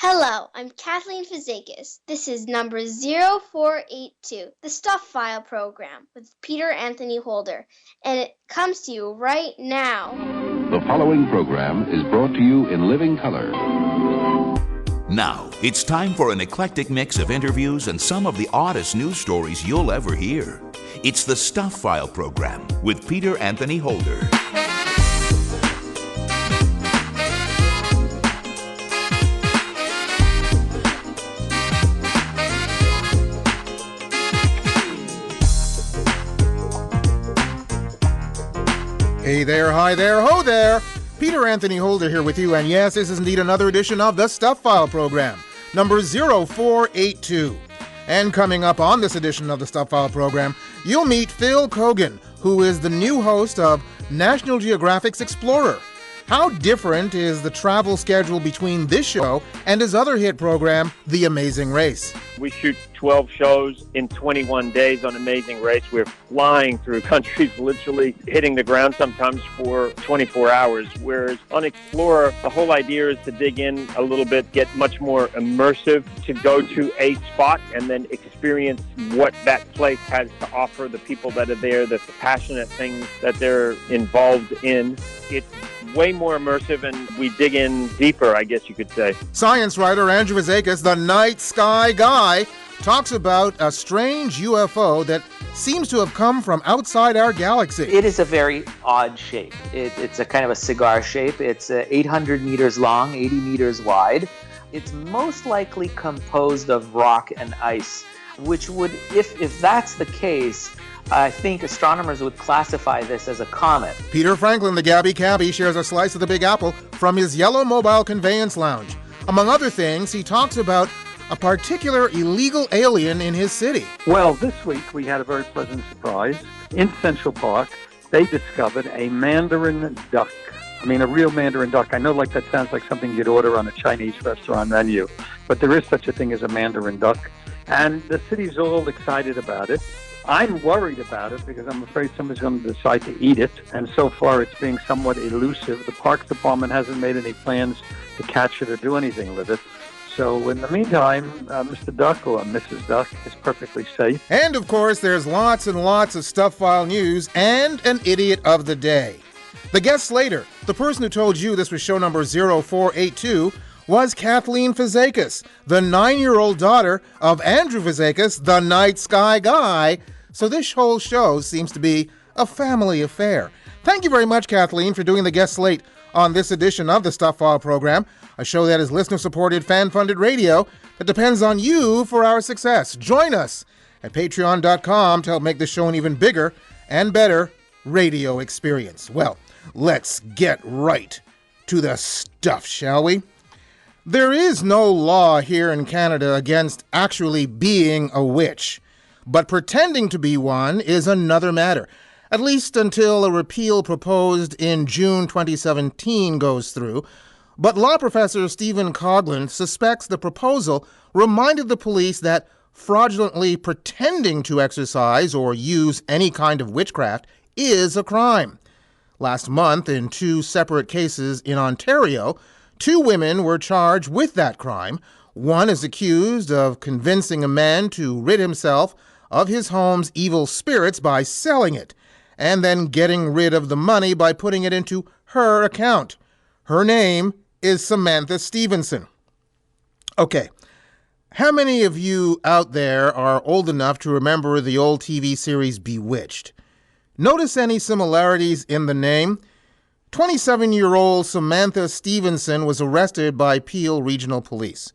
Hello, I'm Kathleen Fazekas. This is number 0482, the Stuff File program with Peter Anthony Holder, and it comes to you right now. The following program is brought to you in living color. Now, it's time for an eclectic mix of interviews and some of the oddest news stories you'll ever hear. It's the Stuff File program with Peter Anthony Holder. Hey there, hi there, ho there! Peter Anthony Holder here with you, and yes, this is indeed another edition of the Stuff File program, number 0482. And coming up on this edition of the Stuff File program, you'll meet Phil Keoghan, who is the new host of National Geographic's Explorer. How different is the travel schedule between this show and his other hit program, The Amazing Race? We shoot 12 shows in 21 days on Amazing Race. We're flying through countries, literally hitting the ground sometimes for 24 hours. Whereas on Explorer, the whole idea is to dig in a little bit, get much more immersive, to go to a spot and then experience what that place has to offer, the people that are there, the passionate things that they're involved in. It's way more immersive, and we dig in deeper, I guess you could say. Science writer Andrew Fazekas, the night sky guy, talks about a strange UFO that seems to have come from outside our galaxy. It is a very odd shape. It's a kind of a cigar shape. It's 800 meters long, 80 meters wide. It's most likely composed of rock and ice, which would, if that's the case, I think astronomers would classify this as a comet. Peter Franklin the Gabby Cabby shares a slice of the Big Apple from his yellow mobile conveyance lounge. Among other things, he talks about a particular illegal alien in his city. Well, this week we had a very pleasant surprise. In Central Park, they discovered a mandarin duck. I mean, a real mandarin duck. I know that sounds like something you'd order on a Chinese restaurant menu, but there is such a thing as a mandarin duck. And the city's all excited about it. I'm worried about it because I'm afraid somebody's going to decide to eat it. And so far it's being somewhat elusive. The Parks Department hasn't made any plans to catch it or do anything with it. So in the meantime, Mr. Duck or Mrs. Duck is perfectly safe. And of course, there's lots and lots of Stuff File news and an idiot of the day. The guest later, the person who told you this was show number 0482, was Kathleen Fazekas, the 9-year-old daughter of Andrew Fazekas, the night sky guy. So this whole show seems to be a family affair. Thank you very much, Kathleen, for doing the guest slate on this edition of the Stuff File program, a show that is listener-supported, fan-funded radio that depends on you for our success. Join us at patreon.com to help make this show an even bigger and better radio experience. Well, let's get right to the stuff, shall we? There is no law here in Canada against actually being a witch, but pretending to be one is another matter, at least until a repeal proposed in June 2017 goes through. But law professor Stephen Coughlin suspects the proposal reminded the police that fraudulently pretending to exercise or use any kind of witchcraft is a crime. Last month, in 2 separate cases in Ontario, 2 women were charged with that crime. One is accused of convincing a man to rid himself of his home's evil spirits by selling it, and then getting rid of the money by putting it into her account. Her name is Samantha Stevenson. Okay, how many of you out there are old enough to remember the old TV series Bewitched? Notice any similarities in the name? 27-year-old Samantha Stevenson was arrested by Peel Regional Police.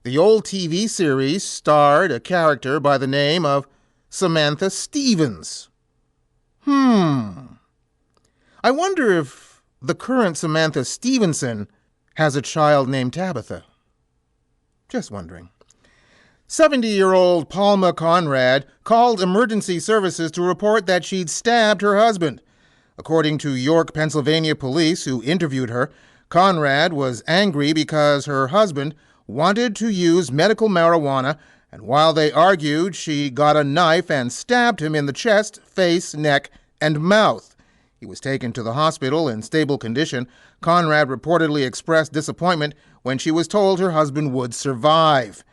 The old TV series starred a character by the name of Samantha Stevens. I wonder if the current Samantha Stevenson has a child named Tabitha. Just wondering. 70-year-old Palma Conrad called emergency services to report that she'd stabbed her husband. According to York, Pennsylvania police who interviewed her, Conrad was angry because her husband wanted to use medical marijuana, and while they argued, she got a knife and stabbed him in the chest, face, neck, and mouth. He was taken to the hospital in stable condition. Conrad reportedly expressed disappointment when she was told her husband would survive.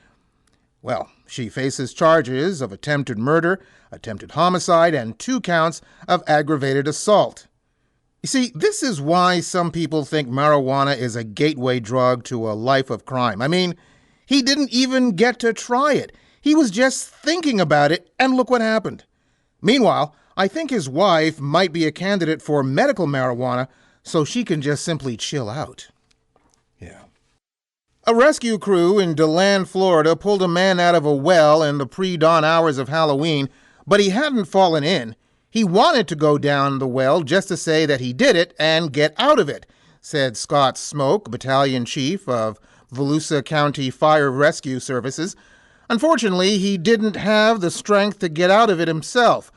Well, she faces charges of attempted murder, attempted homicide, and 2 counts of aggravated assault. You see, this is why some people think marijuana is a gateway drug to a life of crime. I mean, he didn't even get to try it. He was just thinking about it, and look what happened. Meanwhile, I think his wife might be a candidate for medical marijuana so she can just simply chill out. Yeah. A rescue crew in DeLand, Florida pulled a man out of a well in the pre-dawn hours of Halloween, but he hadn't fallen in. He wanted to go down the well just to say that he did it and get out of it, said Scott Smoke, battalion chief of Volusia County Fire Rescue Services. Unfortunately, he didn't have the strength to get out of it himself.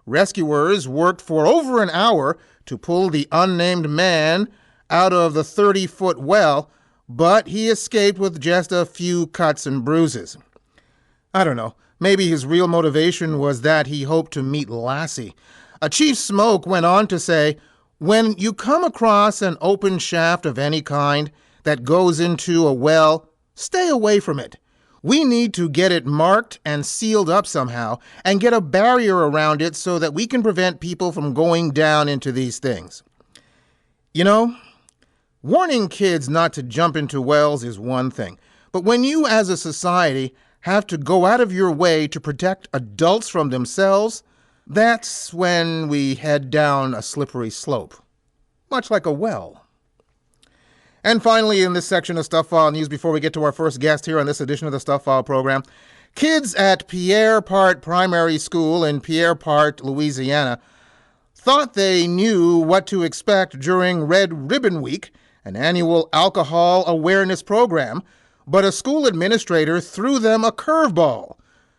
Rescuers worked for over an hour to pull the unnamed man out of the 30-foot well, but he escaped with just a few cuts and bruises. I don't know. Maybe his real motivation was that he hoped to meet Lassie. Chief Smoke went on to say, "When you come across an open shaft of any kind that goes into a well, stay away from it. We need to get it marked and sealed up somehow and get a barrier around it so that we can prevent people from going down into these things." You know, warning kids not to jump into wells is one thing, but when you as a society have to go out of your way to protect adults from themselves, that's when we head down a slippery slope, much like a well. And finally, in this section of Stuff File News, before we get to our first guest here on this edition of the Stuff File program, kids at Pierre Part Primary School in Pierre Part, Louisiana, thought they knew what to expect during Red Ribbon Week, an annual alcohol awareness program, but a school administrator threw them a curveball.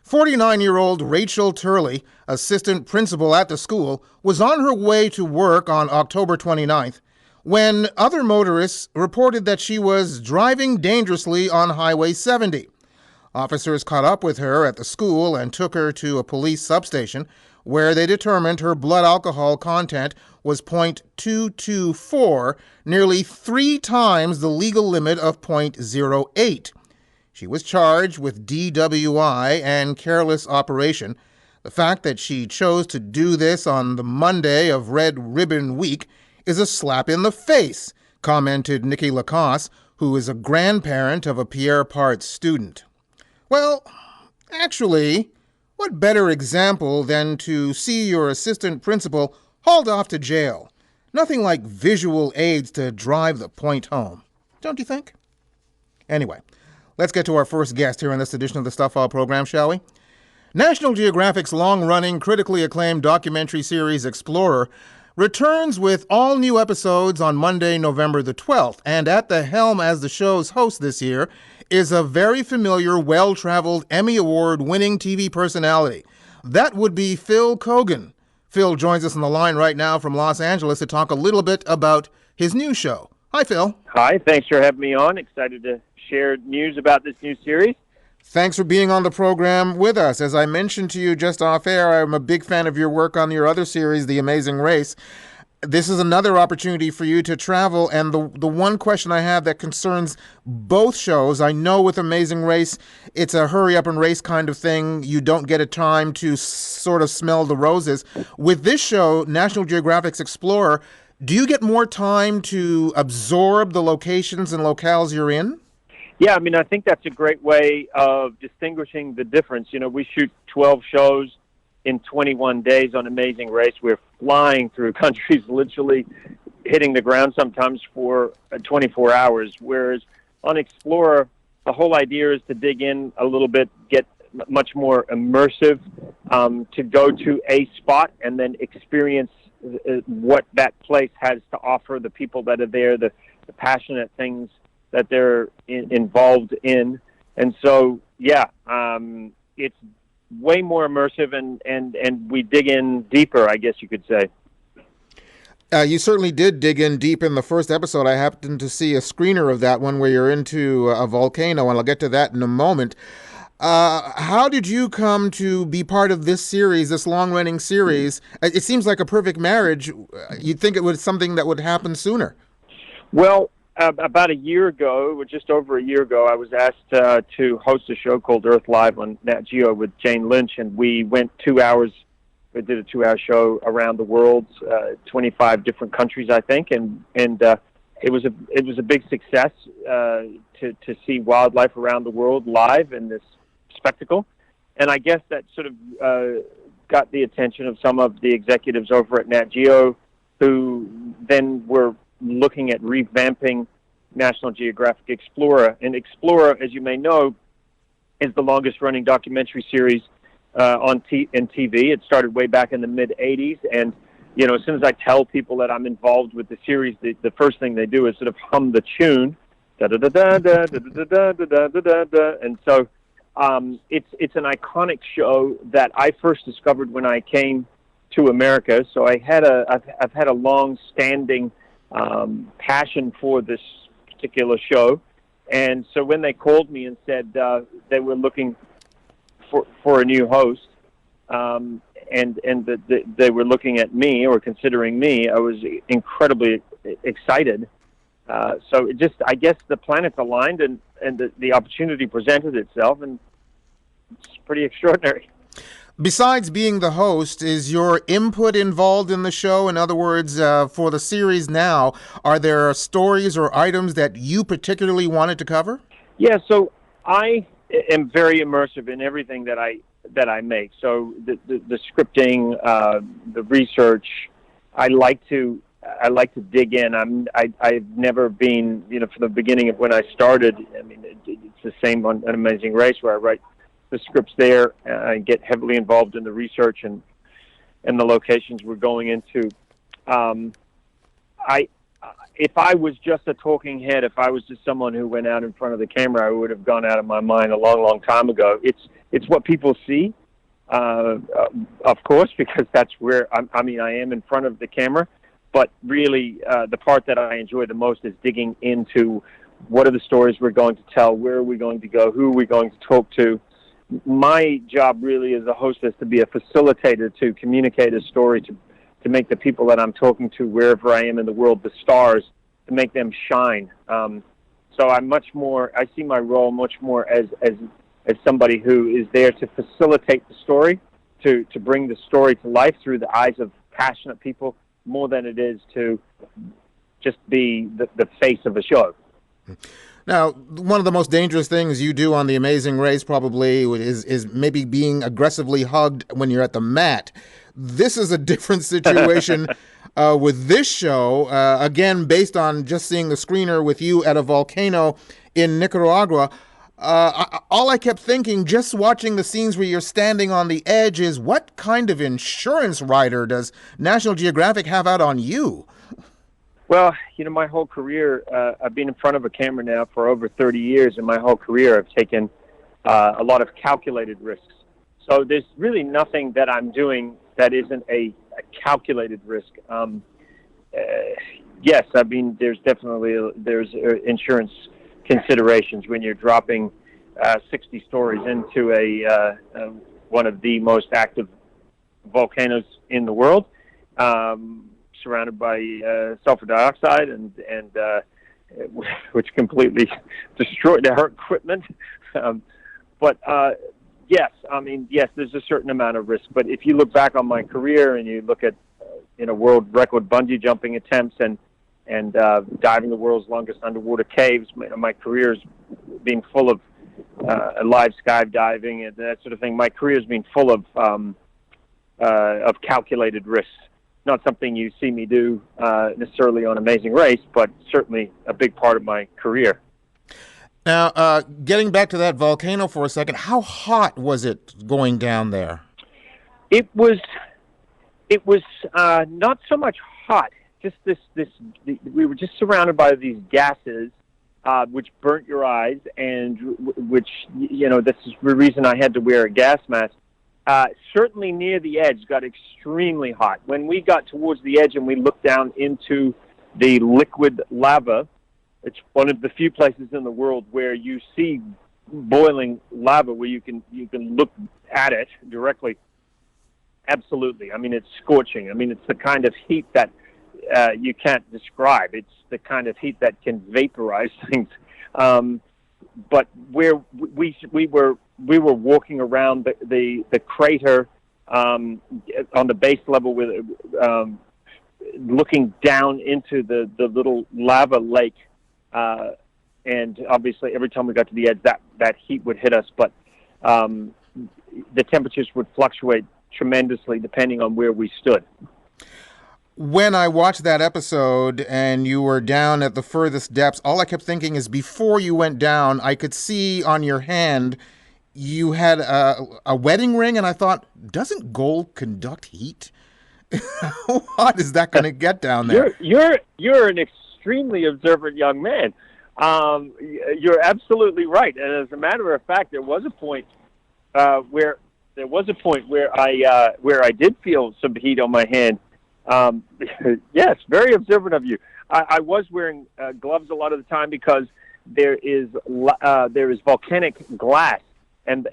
49-year-old Rachel Turley, assistant principal at the school, was on her way to work on October 29th when other motorists reported that she was driving dangerously on Highway 70. Officers caught up with her at the school and took her to a police substation where they determined her blood alcohol content was .224, nearly 3 times the legal limit of .08. She was charged with DWI and careless operation. The fact that she chose to do this on the Monday of Red Ribbon Week is a slap in the face, commented Nikki Lacoste, who is a grandparent of a Pierre Part student. Well, actually, what better example than to see your assistant principal hauled off to jail? Nothing like visual aids to drive the point home, don't you think? Anyway, let's get to our first guest here on this edition of the Stuff File program, shall we? National Geographic's long-running, critically acclaimed documentary series Explorer returns with all new episodes on Monday, November the 12th, and at the helm as the show's host this year is a very familiar, well-traveled, Emmy Award-winning TV personality. That would be Phil Keoghan. Phil joins us on the line right now from Los Angeles to talk a little bit about his new show. Hi, Phil. Hi, thanks for having me on. Excited to share news about this new series. Thanks for being on the program with us. As I mentioned to you just off air, I'm a big fan of your work on your other series, The Amazing Race. This is another opportunity for you to travel, and the one question I have that concerns both shows, I know with Amazing Race, it's a hurry up and race kind of thing. You don't get a time to sort of smell the roses. With this show, National Geographic's Explorer, do you get more time to absorb the locations and locales you're in? Yeah, I mean, I think that's a great way of distinguishing the difference. You know, we shoot 12 shows in 21 days on Amazing Race. We're flying through countries, literally hitting the ground sometimes for 24 hours, whereas on Explorer, the whole idea is to dig in a little bit, get much more immersive, to go to a spot and then experience what that place has to offer, the people that are there, the passionate things that they're involved in. And so, yeah, it's way more immersive and we dig in deeper, I guess you could say. You certainly did dig in deep in the first episode. I happened to see a screener of that one where you're into a volcano, and I'll get to that in a moment. How did you come to be part of this series, this long-running series? It seems like a perfect marriage. You'd think it was something that would happen sooner. Well, about a year ago, or just over a year ago, I was asked to host a show called Earth Live on Nat Geo with Jane Lynch, and we went 2 hours. We did a 2-hour show around the world, 25 different countries, I think, and it was a big success to see wildlife around the world live in this spectacle. And I guess that sort of got the attention of some of the executives over at Nat Geo, who then were looking at revamping National Geographic Explorer. And Explorer, as you may know, is the longest-running documentary series in TV. It started way back in the mid-'80s, and as soon as I tell people that I'm involved with the series, the first thing they do is sort of hum the tune, da da da da da da da da da da da. And so it's an iconic show that I first discovered when I came to America. So I've had a long-standing passion for this particular show, and so when they called me and said they were looking for a new host, and that they were looking at me or considering me, I was incredibly excited. So I guess the planets aligned, and the opportunity presented itself, and it's pretty extraordinary. Besides being the host, is your input involved in the show? In other words, for the series now, are there stories or items that you particularly wanted to cover? Yeah, so I am very immersive in everything that I make. So the scripting, the research, I like to dig in. I've never been, from the beginning of when I started. I mean, it's the same on An Amazing Race, where I write the scripts there. I get heavily involved in the research and the locations we're going into. If I was just a talking head, if I was just someone who went out in front of the camera, I would have gone out of my mind a long, long time ago. It's what people see, of course, because that's where I am in front of the camera. But really, the part that I enjoy the most is digging into what are the stories we're going to tell, where are we going to go, who are we going to talk to. My job really as a host is to be a facilitator, to communicate a story, to make the people that I'm talking to, wherever I am in the world, the stars, to make them shine. So I see my role much more as somebody who is there to facilitate the story, to bring the story to life through the eyes of passionate people, more than it is to just be the face of a show. Now, one of the most dangerous things you do on The Amazing Race probably is maybe being aggressively hugged when you're at the mat. This is a different situation with this show, again, based on just seeing the screener with you at a volcano in Nicaragua. All I kept thinking, just watching the scenes where you're standing on the edge, is what kind of insurance rider does National Geographic have out on you? Well, my whole career, I've been in front of a camera now for over 30 years, and my whole career I've taken a lot of calculated risks. So there's really nothing that I'm doing that isn't a calculated risk. Yes, there's definitely insurance considerations when you're dropping 60 stories into one of the most active volcanoes in the world. Surrounded by sulfur dioxide, and which completely destroyed our equipment. But yes, there's a certain amount of risk. But if you look back on my career and you look at world record bungee jumping attempts and diving the world's longest underwater caves, my career's been full of live skydiving and that sort of thing. My career's been full of calculated risks. Not something you see me do necessarily on Amazing Race, but certainly a big part of my career. Now, getting back to that volcano for a second, how hot was it going down there? It was not so much hot. Just we were just surrounded by these gases, which burnt your eyes, and which this is the reason I had to wear a gas mask. Certainly near the edge got extremely hot. When we got towards the edge and we looked down into the liquid lava, it's one of the few places in the world where you see boiling lava where you can look at it directly. Absolutely. I mean, it's scorching. I mean, it's the kind of heat that you can't describe. It's the kind of heat that can vaporize things. But where we were walking around the crater on the base level with looking down into the little lava lake, and obviously every time we got to the edge, that heat would hit us. But the temperatures would fluctuate tremendously depending on where we stood. When I watched that episode and you were down at the furthest depths, all I kept thinking is before you went down, I could see on your hand you had a wedding ring, and I thought, doesn't gold conduct heat? How hot is that going to get down there? You're an extremely observant young man. You're absolutely right. And as a matter of fact, there was a point where I did feel some heat on my hand. Yes, very observant of you. I was wearing gloves a lot of the time because there is volcanic glass, and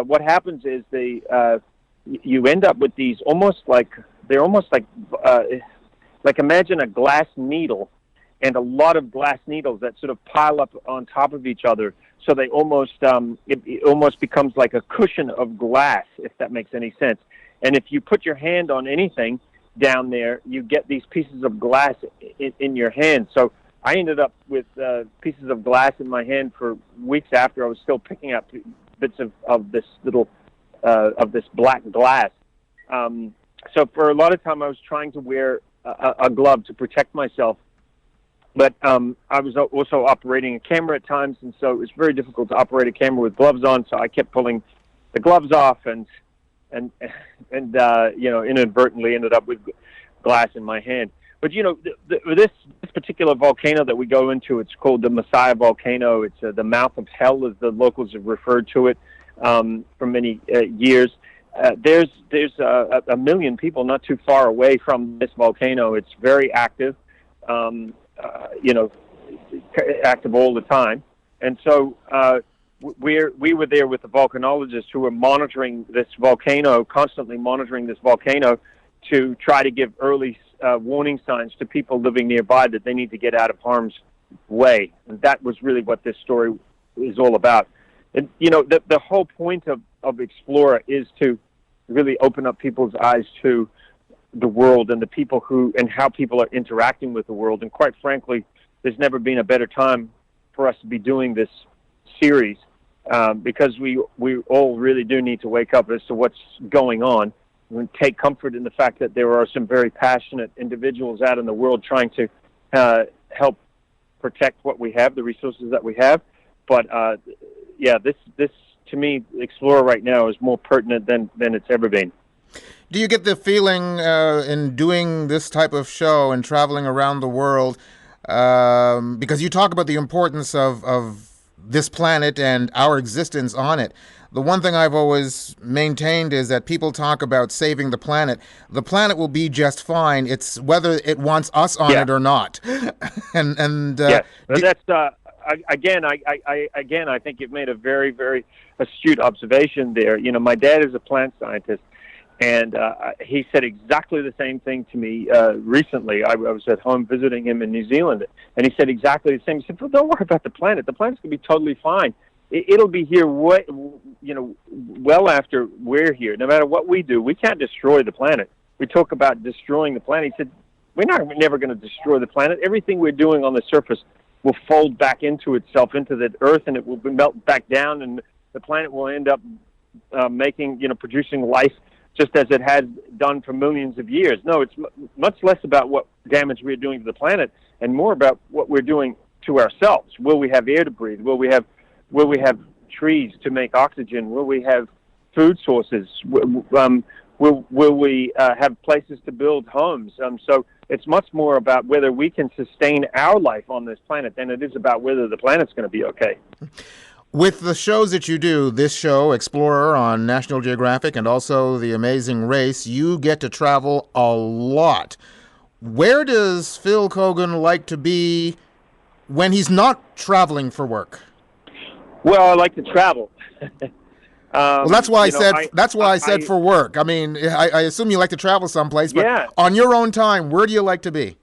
what happens is you end up with these almost like imagine a glass needle and a lot of glass needles that sort of pile up on top of each other, so they almost it almost becomes like a cushion of glass, if that makes any sense. And if you put your hand on anything down there, you get these pieces of glass in your hand. So I ended up with pieces of glass in my hand for weeks after I was still picking up bits of this little of this black glass. So for a lot of time I was trying to wear a glove to protect myself, but I was also operating a camera at times, and so it was very difficult to operate a camera with gloves on. So I kept pulling the gloves off, and inadvertently ended up with glass in my hand. But this particular volcano that we go into, it's called the Messiah volcano. It's the mouth of hell, as the locals have referred to it for many years. There's a million people not too far away from this volcano. It's very active, active all the time, and so. We were there with the volcanologists who were monitoring this volcano, constantly monitoring this volcano, to try to give early warning signs to people living nearby that they need to get out of harm's way. And that was really what this story is all about. And, the whole point of Explorer is to really open up people's eyes to the world and the people and how people are interacting with the world. And quite frankly, there's never been a better time for us to be doing this series. Because we all really do need to wake up as to what's going on and take comfort in the fact that there are some very passionate individuals out in the world trying to help protect what we have, the resources that we have. But this to me, Explorer right now is more pertinent than it's ever been. Do you get the feeling in doing this type of show and traveling around the world, because you talk about the importance of this planet and our existence on it. The one thing I've always maintained is that people talk about saving the planet. The planet will be just fine. It's whether it wants us on it or not. Yes, that's I think you've made a very, very astute observation there. My dad is a plant scientist, and he said exactly the same thing to me recently. I was at home visiting him in New Zealand, and he said exactly the same. He said, "Well, don't worry about the planet. The planet's going to be totally fine. It'll be here, well after we're here. No matter what we do, we can't destroy the planet." We talk about destroying the planet. He said, "We're never going to destroy the planet. Everything we're doing on the surface will fold back into itself, into the Earth, and it will melt back down, and the planet will end up producing life just as it has done for millions of years." No, it's much less about what damage we're doing to the planet and more about what we're doing to ourselves. Will we have air to breathe? Will we have trees to make oxygen? Will we have food sources? Will we have places to build homes? So it's much more about whether we can sustain our life on this planet than it is about whether the planet's going to be okay. With the shows that you do, this show, Explorer on National Geographic, and also The Amazing Race, you get to travel a lot. Where does Phil Keoghan like to be when he's not traveling for work? Well, I like to travel. Well, that's why I said I for work. I mean, I assume you like to travel someplace, but Yeah. on your own time, where do you like to be?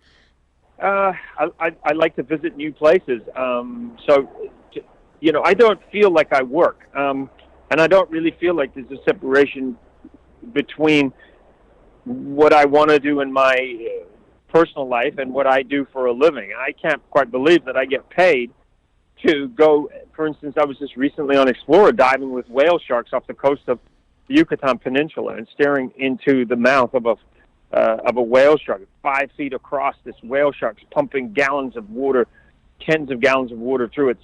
I like to visit new places. I don't feel like I work, and I don't really feel like there's a separation between what I want to do in my personal life and what I do for a living. I can't quite believe that I get paid to go. For instance, I was just recently on Explorer diving with whale sharks off the coast of the Yucatan Peninsula and staring into the mouth of a whale shark, 5 feet across. This whale shark's pumping gallons of water, tens of gallons of water through its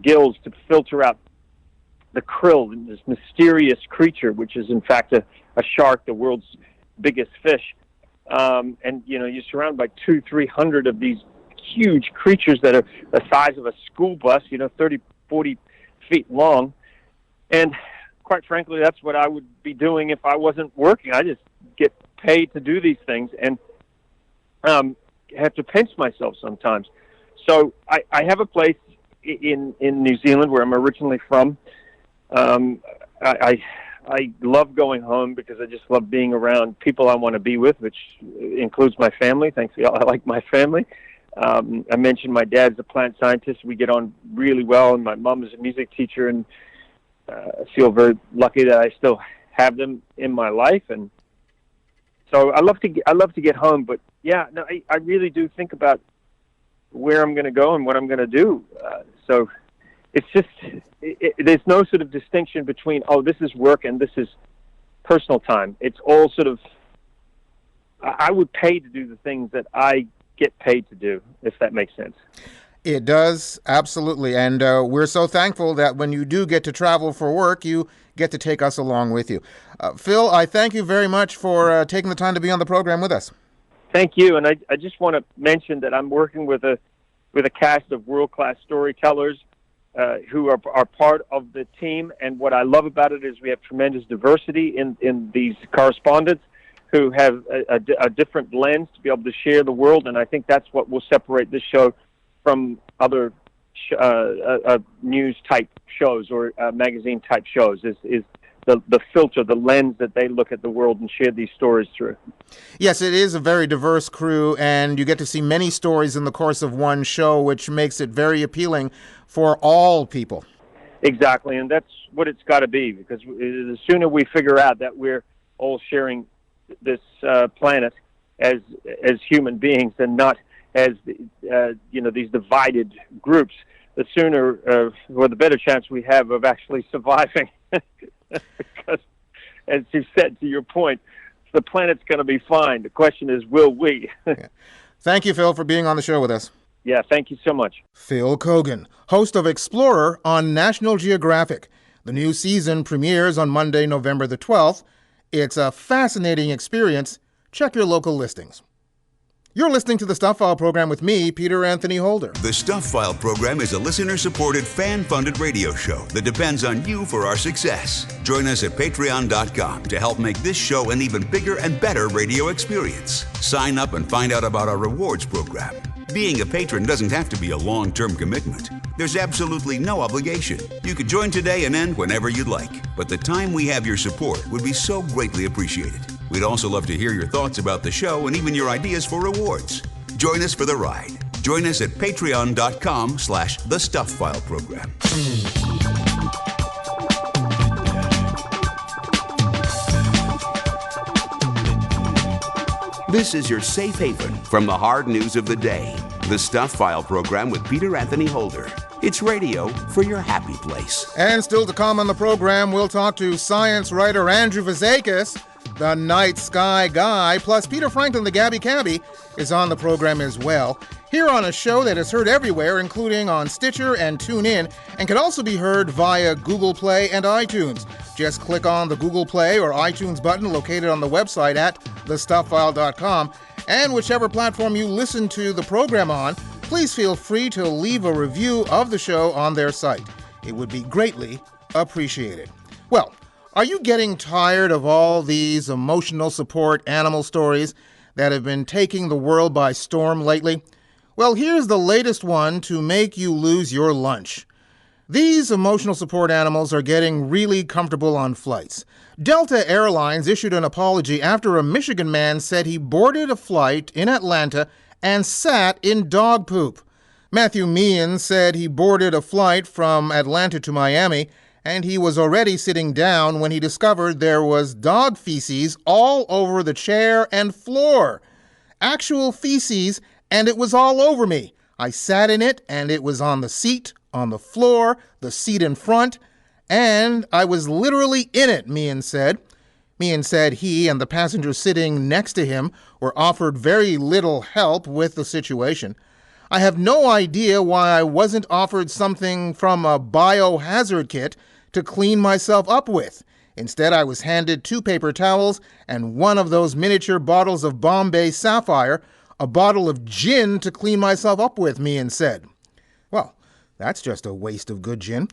gills to filter out the krill, this mysterious creature, which is in fact a shark, the world's biggest fish. And you're surrounded by 200-300 of these huge creatures that are the size of a school bus, 30, 40 feet long. And quite frankly, that's what I would be doing if I wasn't working. I just get paid to do these things and have to pinch myself sometimes. So I have a place in New Zealand where I'm originally from. I love going home because I just love being around people I want to be with, which includes my family. Thankfully, I like my family. I mentioned my dad's a plant scientist. We get on really well, and my mom is a music teacher, and I feel very lucky that I still have them in my life. And so I love to get home. But yeah, no, I really do think about where I'm going to go and what I'm going to do. So it's just there's no sort of distinction between, oh, this is work and this is personal time. It's all sort of, I would pay to do the things that I get paid to do, if that makes sense. It does, absolutely. And we're so thankful that when you do get to travel for work, you get to take us along with you. Phil, I thank you very much for taking the time to be on the program with us. Thank you. And I just want to mention that I'm working with a cast of world-class storytellers who are part of the team. And what I love about it is we have tremendous diversity in these correspondents who have a different lens to be able to share the world. And I think that's what will separate this show from other news-type shows or magazine-type shows, is the filter, the lens that they look at the world and share these stories through. Yes, it is a very diverse crew, and you get to see many stories in the course of one show, which makes it very appealing for all people. Exactly, and that's what it's got to be, because the sooner we figure out that we're all sharing this planet as human beings and not as these divided groups, the sooner or the better chance we have of actually surviving. Because, as you said, to your point, the planet's going to be fine. The question is, will we? Yeah. Thank you, Phil, for being on the show with us. Yeah, thank you so much. Phil Keoghan, host of Explorer on National Geographic. The new season premieres on Monday, November the 12th. It's a fascinating experience. Check your local listings. You're listening to the Stuff File program with me, Peter Anthony Holder. The Stuff File program is a listener-supported, fan-funded radio show that depends on you for our success. Join us at patreon.com to help make this show an even bigger and better radio experience. Sign up and find out about our rewards program. Being a patron doesn't have to be a long-term commitment. There's absolutely no obligation. You could join today and end whenever you'd like, but the time we have your support would be so greatly appreciated. We'd also love to hear your thoughts about the show and even your ideas for rewards. Join us for the ride. Join us at patreon.com/The Stuff File program. This is your safe haven from the hard news of the day. The Stuff File program with Peter Anthony Holder. It's radio for your happy place. And still to come on the program, we'll talk to science writer Andrew Fazekas, the night sky guy, plus Franklin the Gabby Cabby is on the program as well. Here on a show that is heard everywhere, including on Stitcher and TuneIn, and can also be heard via Google Play and iTunes. Just click on the Google Play or iTunes button located on the website at thestufffile.com, and whichever platform you listen to the program on, please feel free to leave a review of the show on their site. It would be greatly appreciated. Well, are you getting tired of all these emotional support animal stories that have been taking the world by storm lately? Well, here's the latest one to make you lose your lunch. These emotional support animals are getting really comfortable on flights. Delta Airlines issued an apology after a Michigan man said he boarded a flight in Atlanta and sat in dog poop. Matthew Meehan said he boarded a flight from Atlanta to Miami, and he was already sitting down when he discovered there was dog feces all over the chair and floor. Actual feces, and it was all over me. I sat in it, and it was on the seat, on the floor, the seat in front, and I was literally in it, Meehan said. Meehan said he and the passengers sitting next to him were offered very little help with the situation. I have no idea why I wasn't offered something from a biohazard kit to clean myself up with. Instead, I was handed 2 paper towels and one of those miniature bottles of Bombay Sapphire, a bottle of gin to clean myself up with, Meehan said. Well, that's just a waste of good gin.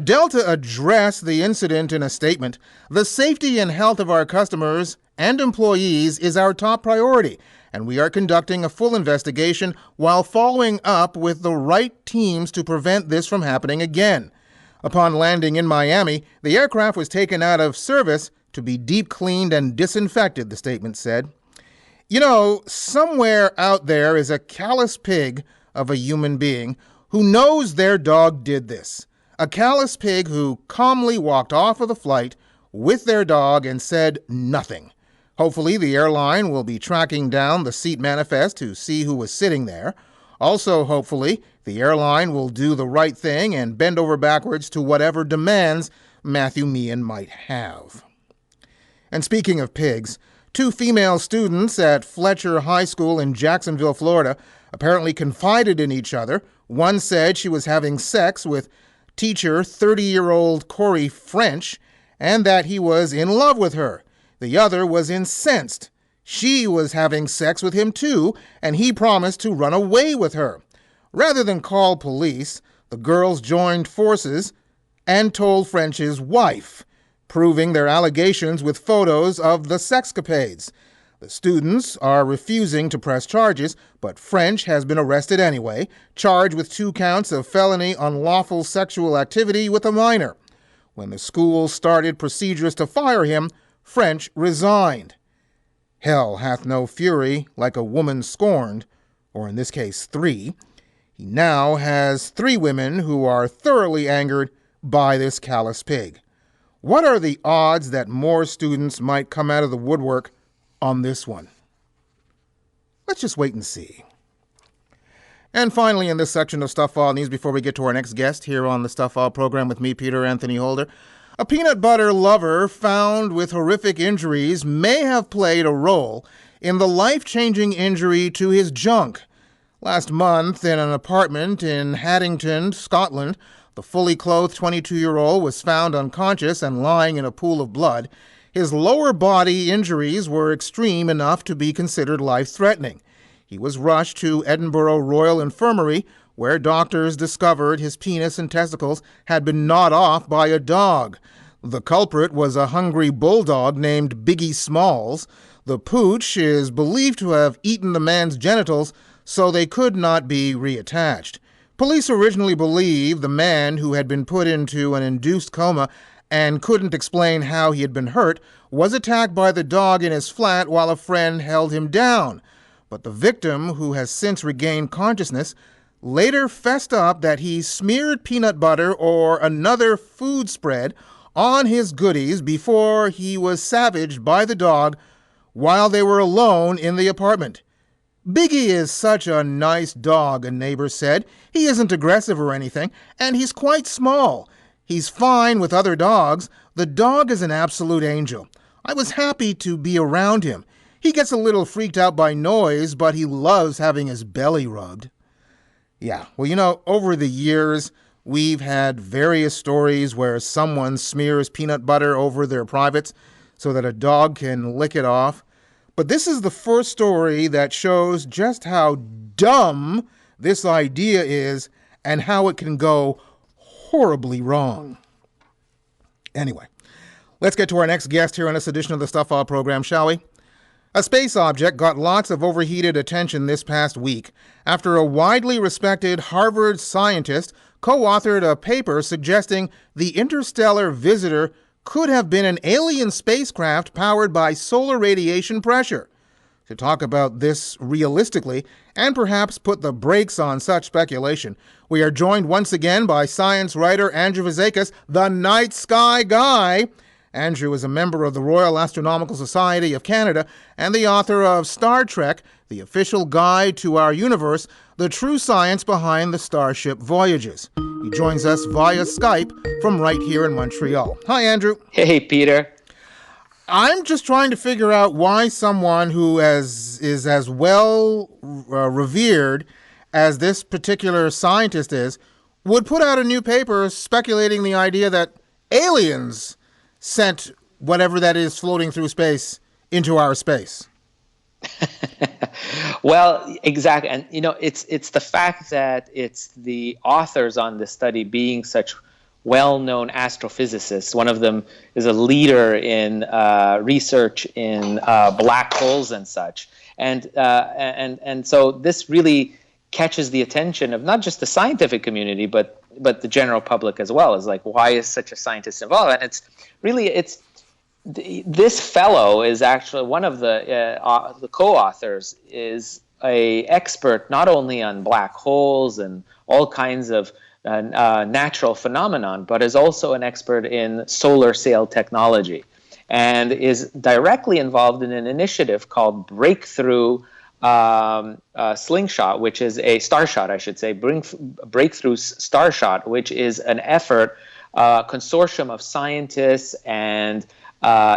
Delta addressed the incident in a statement. The safety and health of our customers and employees is our top priority, and we are conducting a full investigation while following up with the right teams to prevent this from happening again. Upon landing in Miami, the aircraft was taken out of service to be deep cleaned and disinfected, the statement said. You know, somewhere out there is a callous pig of a human being who knows their dog did this. A callous pig who calmly walked off of the flight with their dog and said nothing. Hopefully, the airline will be tracking down the seat manifest to see who was sitting there. Also, hopefully, the airline will do the right thing and bend over backwards to whatever demands Matthew Meehan might have. And speaking of pigs, 2 female students at Fletcher High School in Jacksonville, Florida, apparently confided in each other. One said she was having sex with teacher 30-year-old Corey French and that he was in love with her. The other was incensed. She was having sex with him too, and he promised to run away with her. Rather than call police, the girls joined forces and told French's wife, proving their allegations with photos of the sexcapades. The students are refusing to press charges, but French has been arrested anyway, charged with 2 counts of felony unlawful sexual activity with a minor. When the school started procedures to fire him, French resigned. Hell hath no fury like a woman scorned, or in this case 3. He now has 3 women who are thoroughly angered by this callous pig. What are the odds that more students might come out of the woodwork on this one? Let's just wait and see. And finally, in this section of Stuff File News, before we get to our next guest here on the Stuff File program with me, Peter Anthony Holder, a peanut butter lover found with horrific injuries may have played a role in the life-changing injury to his junk. Last month, in an apartment in Haddington, Scotland, the fully clothed 22-year-old was found unconscious and lying in a pool of blood. His lower body injuries were extreme enough to be considered life-threatening. He was rushed to Edinburgh Royal Infirmary, where doctors discovered his penis and testicles had been gnawed off by a dog. The culprit was a hungry bulldog named Biggie Smalls. The pooch is believed to have eaten the man's genitals, so they could not be reattached. Police originally believed the man, who had been put into an induced coma and couldn't explain how he had been hurt, was attacked by the dog in his flat while a friend held him down. But the victim, who has since regained consciousness, later fessed up that he smeared peanut butter or another food spread on his goodies before he was savaged by the dog while they were alone in the apartment. Biggie is such a nice dog, a neighbor said. He isn't aggressive or anything, and he's quite small. He's fine with other dogs. The dog is an absolute angel. I was happy to be around him. He gets a little freaked out by noise, but he loves having his belly rubbed. Yeah, well, you know, over the years, we've had various stories where someone smears peanut butter over their privates so that a dog can lick it off. But this is the first story that shows just how dumb this idea is and how it can go horribly wrong. Anyway, let's get to our next guest here on this edition of the Stuff File program, shall we? A space object got lots of overheated attention this past week after a widely respected Harvard scientist co-authored a paper suggesting the interstellar visitor could have been an alien spacecraft powered by solar radiation pressure. To talk about this realistically and perhaps put the brakes on such speculation, we are joined once again by science writer Andrew Fazekas, the night sky guy. Andrew is a member of the Royal Astronomical Society of Canada and the author of Star Trek, the official guide to our universe, the true science behind the starship voyages. He joins us via Skype from right here in Montreal. Hi, Andrew. Hey, Peter. I'm just trying to figure out why someone who is as well revered as this particular scientist is would put out a new paper speculating the idea that aliens sent whatever that is floating through space into our space. Well, exactly. And, it's the fact that it's the authors on this study being such well-known astrophysicists. One of them is a leader in research in black holes and such. And so this really catches the attention of not just the scientific community, but the general public as well. Is like, why is such a scientist involved? And this fellow is actually one of the co-authors, is a expert not only on black holes and all kinds of natural phenomenon, but is also an expert in solar sail technology, and is directly involved in an initiative called Breakthrough Slingshot, which is a Starshot, I should say, Breakthrough Starshot, which is an effort, consortium of scientists and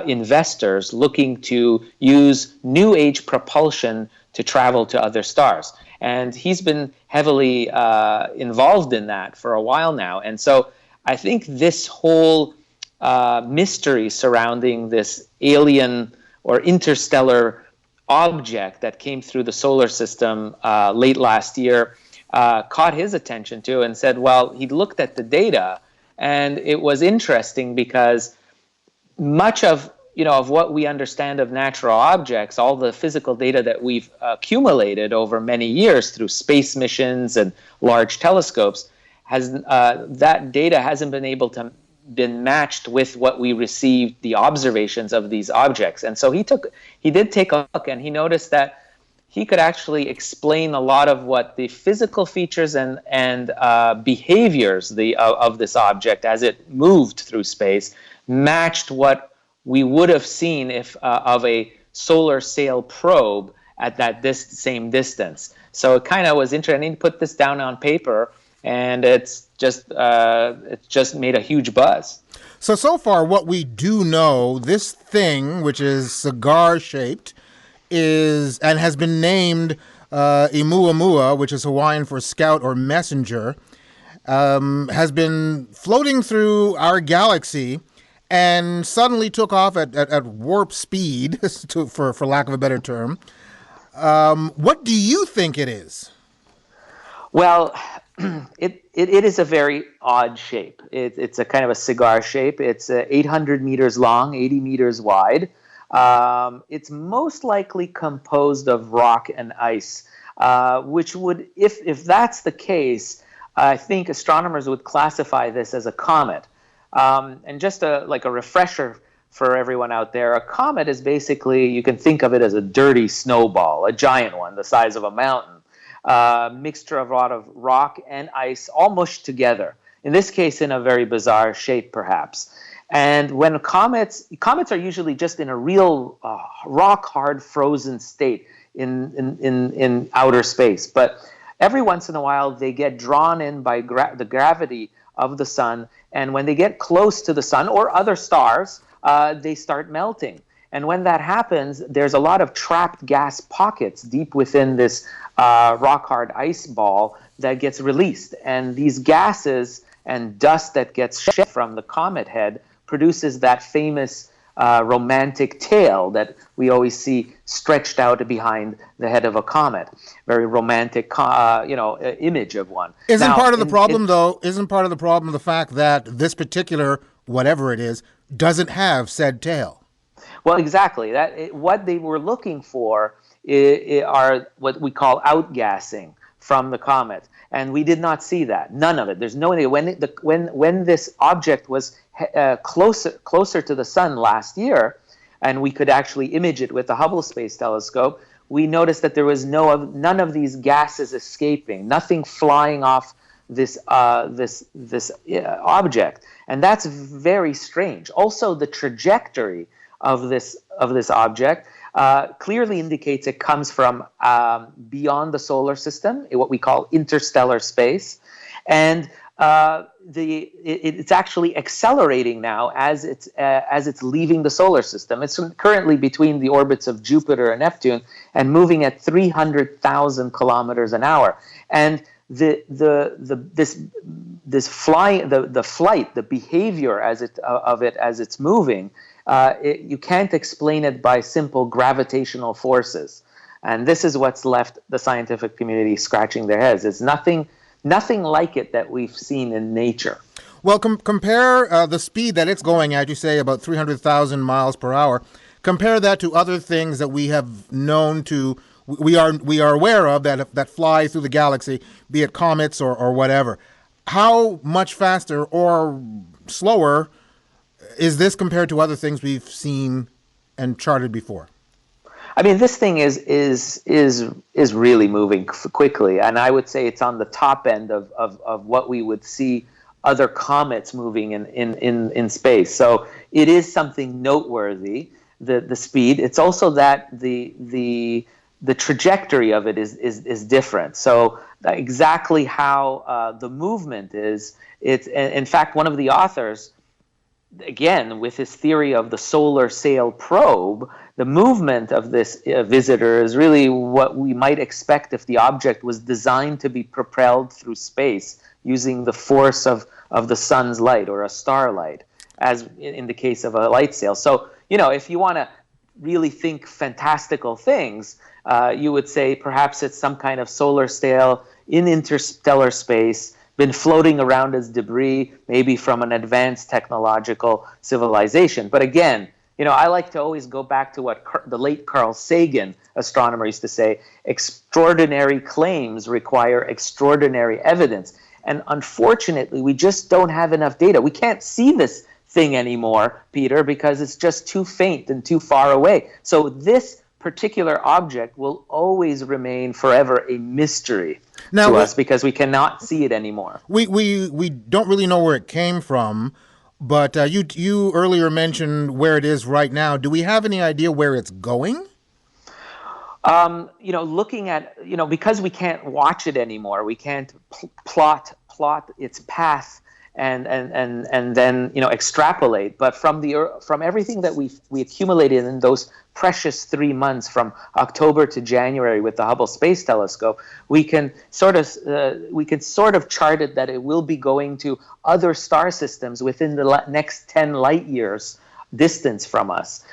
investors looking to use new age propulsion to travel to other stars. And he's been heavily involved in that for a while now. And so I think this whole mystery surrounding this alien or interstellar object that came through the solar system late last year caught his attention too, and said, well, he looked at the data, and it was interesting because much of what we understand of natural objects, all the physical data that we've accumulated over many years through space missions and large telescopes, that data hasn't been matched with what we received, the observations of these objects. And so he did take a look, and he noticed that he could actually explain a lot of what the physical features and behaviors of this object as it moved through space matched what we would have seen if of a solar sail probe at that same distance. So it kind of was interesting to put this down on paper, and it's just made a huge buzz. So far, what we do know, this thing, which is cigar-shaped, is and has been named Imuamua, which is Hawaiian for scout or messenger, has been floating through our galaxy and suddenly took off at warp speed, for lack of a better term. What do you think it is? Well, it is a very odd shape. It's a kind of a cigar shape. It's 800 meters long, 80 meters wide. It's most likely composed of rock and ice, which would, if that's the case, I think astronomers would classify this as a comet. And just like a refresher for everyone out there, a comet is basically, you can think of it as a dirty snowball, a giant one the size of a mountain, mixture of a lot of rock and ice all mushed together, in this case in a very bizarre shape perhaps. And when comets are usually just in a real rock-hard frozen state in outer space, but every once in a while they get drawn in by the gravity of the sun, and when they get close to the sun or other stars, they start melting. And when that happens, there's a lot of trapped gas pockets deep within this rock-hard ice ball that gets released. And these gases and dust that gets shed from the comet head produces that famous romantic tail that we always see stretched out behind the head of a comet. Very romantic, image of one. Isn't part of the problem the fact that this particular, whatever it is, doesn't have said tail? Well, exactly. What they were looking for are what we call outgassing from the comet. And we did not see that. None of it. There's no idea. When this object was closer to the sun last year, and we could actually image it with the Hubble Space Telescope, we noticed that there was none of these gases escaping, nothing flying off this object, and that's very strange. Also, the trajectory of this object clearly indicates it comes from beyond the solar system, what we call interstellar space, and it's actually accelerating now as it's leaving the solar system. It's currently between the orbits of Jupiter and Neptune and moving at 300,000 kilometers an hour. And the flight, the behavior as it's moving, you can't explain it by simple gravitational forces. And this is what's left the scientific community scratching their heads. It's nothing like it that we've seen in nature. Well, compare the speed that it's going at, you say about 300,000 miles per hour. Compare that to other things that we have known to, we are aware of that fly through the galaxy, be it comets or whatever. How much faster or slower is this compared to other things we've seen and charted before? I mean, this thing is really moving quickly, and I would say it's on the top end of what we would see other comets moving in space. So it is something noteworthy, the speed. It's also that the trajectory of it is different. So exactly how the movement is, it's in fact one of the authors, again, with his theory of the solar sail probe, the movement of this visitor is really what we might expect if the object was designed to be propelled through space using the force of the sun's light or a starlight, as in the case of a light sail. So, if you want to really think fantastical things, you would say perhaps it's some kind of solar sail in interstellar space, been floating around as debris, maybe from an advanced technological civilization. But again, I like to always go back to what the late Carl Sagan, astronomer, used to say: extraordinary claims require extraordinary evidence. And unfortunately, we just don't have enough data. We can't see this thing anymore, Peter, because it's just too faint and too far away. So this particular object will always remain forever a mystery to us because we cannot see it anymore. We don't really know where it came from, but you earlier mentioned where it is right now. Do we have any idea where it's going? Looking at, because we can't watch it anymore, we can't plot its path and then extrapolate. But from everything that we accumulated in those precious 3 months from October to January with the Hubble Space Telescope, we can sort of chart it that it will be going to other star systems within the next 10 light years distance from us.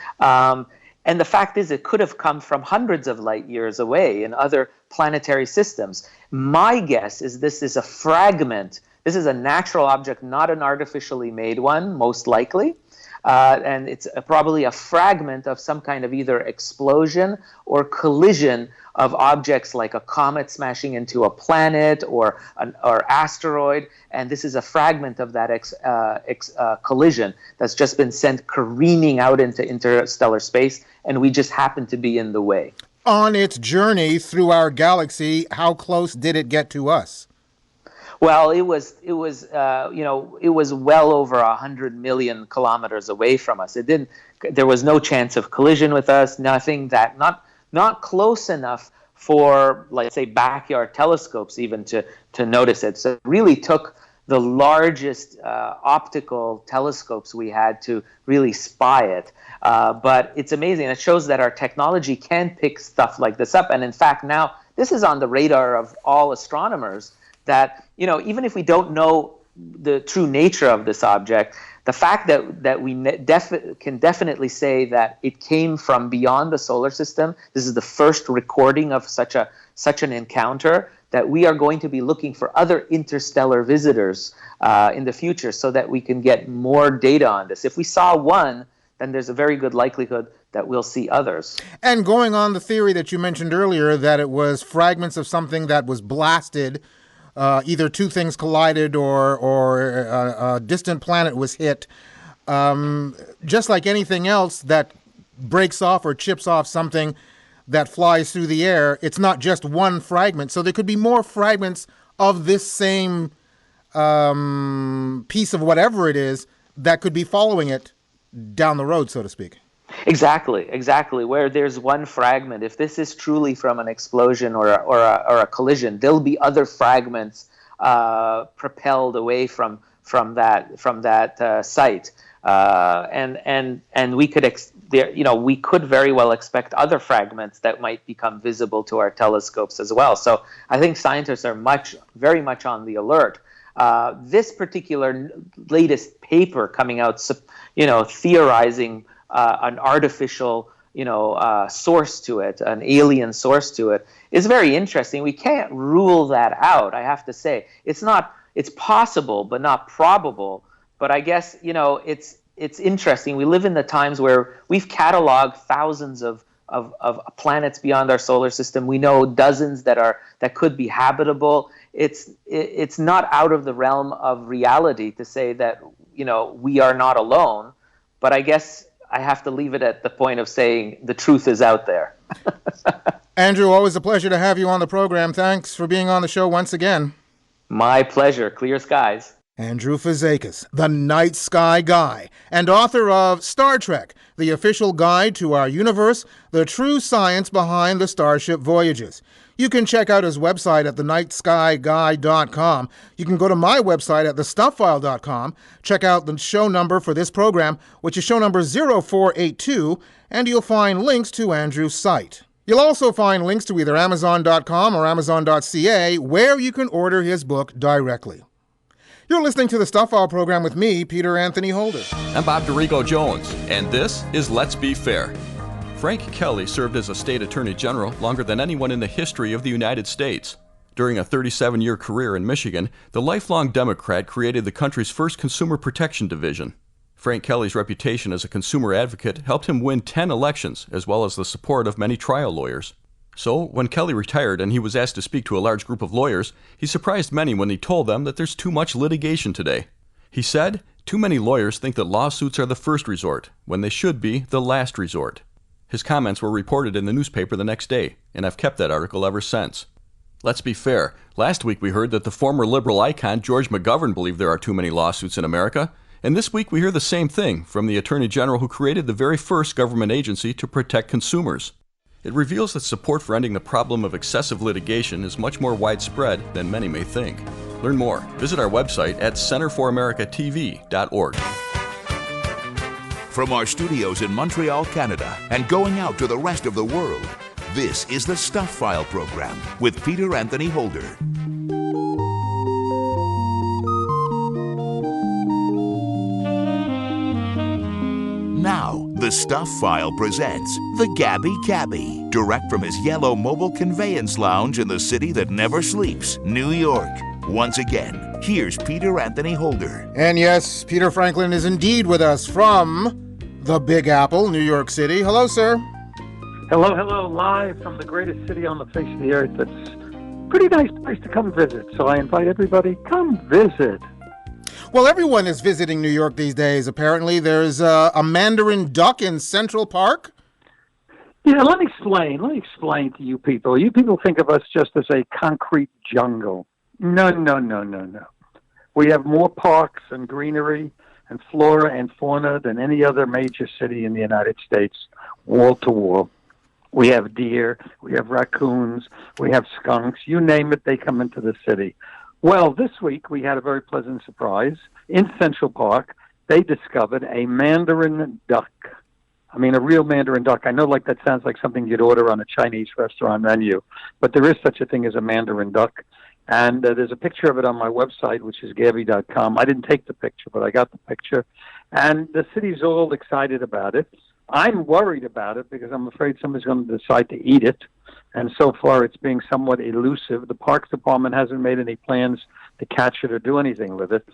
And the fact is, it could have come from hundreds of light years away in other planetary systems. My guess is this is a fragment. This is a natural object, not an artificially made one, most likely. And it's probably a fragment of some kind of either explosion or collision of objects like a comet smashing into a planet or asteroid. And this is a fragment of that collision that's just been sent careening out into interstellar space, and we just happen to be in the way. On its journey through our galaxy, how close did it get to us? Well, it was well over 100 million kilometers away from us. There was no chance of collision with us. Nothing not close enough for, let's say, backyard telescopes even to notice it. So it really took the largest optical telescopes we had to really spy it. But it's amazing. It shows that our technology can pick stuff like this up. And in fact, now this is on the radar of all astronomers, that, even if we don't know the true nature of this object, the fact that we can definitely say that it came from beyond the solar system, this is the first recording of such an encounter, that we are going to be looking for other interstellar visitors in the future so that we can get more data on this. If we saw one, then there's a very good likelihood that we'll see others. And going on the theory that you mentioned earlier, that it was fragments of something that was blasted, either two things collided or a distant planet was hit, just like anything else that breaks off or chips off something that flies through the air, it's not just one fragment. So there could be more fragments of this same piece of whatever it is that could be following it down the road, so to speak. Exactly. Where there's one fragment, if this is truly from an explosion or a collision, there'll be other fragments propelled away from that site, and we could we could very well expect other fragments that might become visible to our telescopes as well. So I think scientists are very much on the alert. This particular latest paper coming out, theorizing an artificial, source to it, an alien source to it, is very interesting. We can't rule that out, I have to say. It's possible, but not probable. But I guess, it's interesting. We live in the times where we've cataloged thousands of planets beyond our solar system. We know dozens that could be habitable. It's not out of the realm of reality to say that, we are not alone. But I guess I have to leave it at the point of saying the truth is out there. Andrew, always a pleasure to have you on the program. Thanks for being on the show once again. My pleasure. Clear skies. Andrew Fazekas, the Night Sky Guy, and author of Star Trek, the official guide to our universe, the true science behind the Starship voyages. You can check out his website at thenightskyguy.com. You can go to my website at thestuffile.com, check out the show number for this program, which is show number 0482, and you'll find links to Andrew's site. You'll also find links to either Amazon.com or Amazon.ca, where you can order his book directly. You're listening to the Stuff File program with me, Peter Anthony Holder. I'm Bob Dorigo Jones, and this is Let's Be Fair. Frank Kelly served as a state attorney general longer than anyone in the history of the United States. During a 37-year career in Michigan, the lifelong Democrat created the country's first consumer protection division. Frank Kelly's reputation as a consumer advocate helped him win 10 elections, as well as the support of many trial lawyers. So, when Kelly retired and he was asked to speak to a large group of lawyers, he surprised many when he told them that there's too much litigation today. He said, "Too many lawyers think that lawsuits are the first resort, when they should be the last resort." His comments were reported in the newspaper the next day, and I've kept that article ever since. Let's be fair. Last week we heard that the former liberal icon George McGovern believed there are too many lawsuits in America, and this week we hear the same thing from the Attorney General who created the very first government agency to protect consumers. It reveals that support for ending the problem of excessive litigation is much more widespread than many may think. Learn more. Visit our website at centerforamericatv.org. From our studios in Montreal, Canada, and going out to the rest of the world, this is the Stuff File program with Peter Anthony Holder. Now, the Stuff File presents the Gabby Cabby, direct from his yellow mobile conveyance lounge in the city that never sleeps, New York. Once again, here's Peter Anthony Holder. And yes, Peter Franklin is indeed with us from the Big Apple, New York City. Hello, sir. Hello, live from the greatest city on the face of the earth. That's a pretty nice place to come visit. So I invite everybody, come visit. Well, everyone is visiting New York these days, apparently. There's a mandarin duck in Central Park. Yeah, let me explain to you people. You people think of us just as a concrete jungle. No. We have more parks and greenery and flora and fauna than any other major city in the United States, wall to wall. We have deer, we have raccoons, we have skunks, you name it, they come into the city. Well, this week we had a very pleasant surprise. In Central Park, they discovered a mandarin duck. I mean, a real mandarin duck. I know that sounds like something you'd order on a Chinese restaurant menu, but there is such a thing as a mandarin duck. And there's a picture of it on my website, which is gabby.com. I didn't take the picture, but I got the picture. And the city's all excited about it. I'm worried about it because I'm afraid somebody's going to decide to eat it. And so far, it's being somewhat elusive. The Parks Department hasn't made any plans to catch it or do anything with it.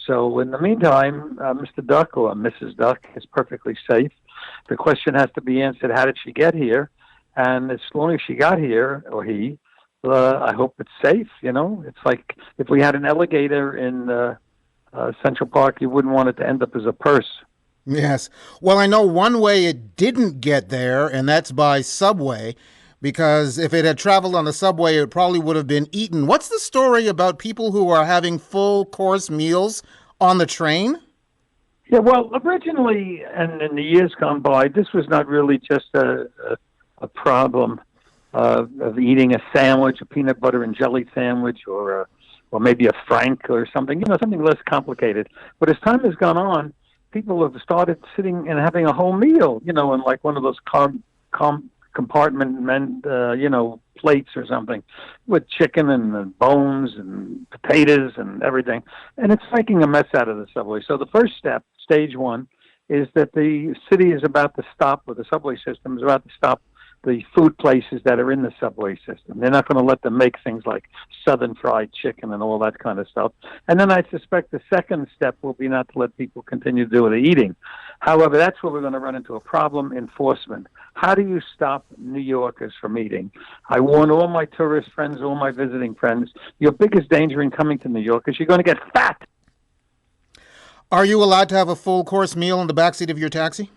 So in the meantime, Mr. Duck or Mrs. Duck is perfectly safe. The question has to be answered, how did she get here? And as long as she got here, or he, I hope it's safe, you know? It's like if we had an alligator in Central Park, you wouldn't want it to end up as a purse. Yes. Well, I know one way it didn't get there, and that's by subway, because if it had traveled on the subway, it probably would have been eaten. What's the story about people who are having full course meals on the train? Yeah, well, originally, and in the years gone by, this was not really just a problem of eating a sandwich, a peanut butter and jelly sandwich, or maybe a Frank or something, you know, something less complicated. But as time has gone on, people have started sitting and having a whole meal, you know, in like one of those compartment, plates or something, with chicken and bones and potatoes and everything. And it's making a mess out of the subway. So the first step, stage one, is that the city is about to stop, or the subway system is about to stop the food places that are in the subway system. They're not going to let them make things like Southern fried chicken and all that kind of stuff. And then I suspect the second step will be not to let people continue to do the eating. However, that's where we're going to run into a problem: enforcement. How do you stop New Yorkers from eating? I warn all my tourist friends, all my visiting friends, your biggest danger in coming to New York is you're going to get fat. Are you allowed to have a full course meal in the backseat of your taxi?